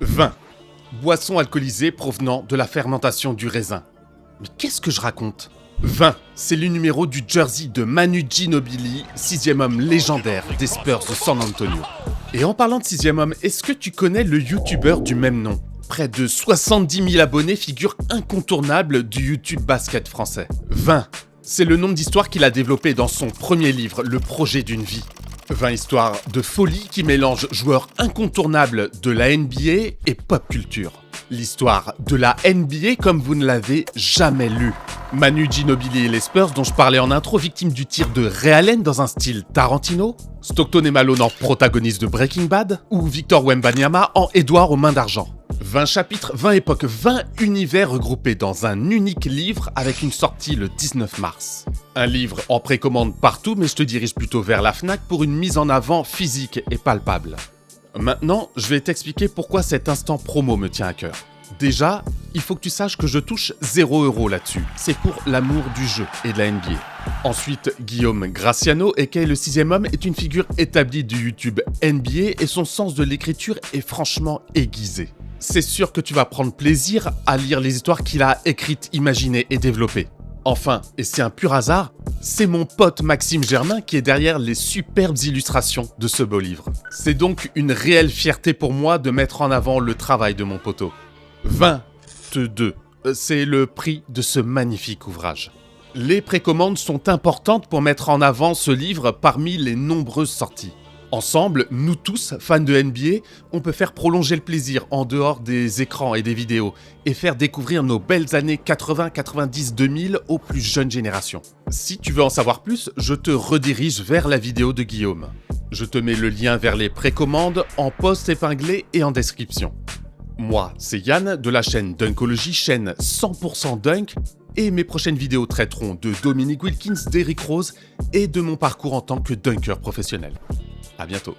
Vin. Boisson alcoolisée provenant de la fermentation du raisin. Mais qu'est-ce que je raconte? Vin, c'est le numéro du jersey de Manu Ginobili, 6e homme légendaire des Spurs de San Antonio. Et en parlant de 6e homme, est-ce que tu connais le youtubeur du même nom? Près de 70 000 abonnés, figure incontournable du YouTube basket français. Vin, c'est le nombre d'histoires qu'il a développé dans son premier livre, Le projet d'une vie. 20 histoires de folie qui mélangent joueurs incontournables de la NBA et pop culture. L'histoire de la NBA comme vous ne l'avez jamais lu. Manu Ginobili et les Spurs dont je parlais en intro, victimes du tir de Ray Allen dans un style Tarantino, Stockton et Malone en protagonistes de Breaking Bad, ou Victor Wembanyama en Édouard aux mains d'argent. 20 chapitres, 20 époques, 20 univers regroupés dans un unique livre avec une sortie le 19 mars. Un livre en précommande partout, mais je te dirige plutôt vers la Fnac pour une mise en avant physique et palpable. Maintenant, je vais t'expliquer pourquoi cet instant promo me tient à cœur. Déjà, il faut que tu saches que je touche 0 € là-dessus. C'est pour l'amour du jeu et de la NBA. Ensuite, Guillaume Graciano, aka le 6e homme, est une figure établie du YouTube NBA et son sens de l'écriture est franchement aiguisé. C'est sûr que tu vas prendre plaisir à lire les histoires qu'il a écrites, imaginées et développées. Enfin, et c'est un pur hasard, c'est mon pote Maxime Germain qui est derrière les superbes illustrations de ce beau livre. C'est donc une réelle fierté pour moi de mettre en avant le travail de mon poteau. 22, c'est le prix de ce magnifique ouvrage. Les précommandes sont importantes pour mettre en avant ce livre parmi les nombreuses sorties. Ensemble, nous tous, fans de NBA, on peut faire prolonger le plaisir en dehors des écrans et des vidéos et faire découvrir nos belles années 80, 90, 2000 aux plus jeunes générations. Si tu veux en savoir plus, je te redirige vers la vidéo de Guillaume. Je te mets le lien vers les précommandes en post épinglé et en description. Moi, c'est Yann de la chaîne Dunkology, chaîne 100% Dunk, et mes prochaines vidéos traiteront de Dominique Wilkins, d'Eric Rose et de mon parcours en tant que dunker professionnel. À bientôt.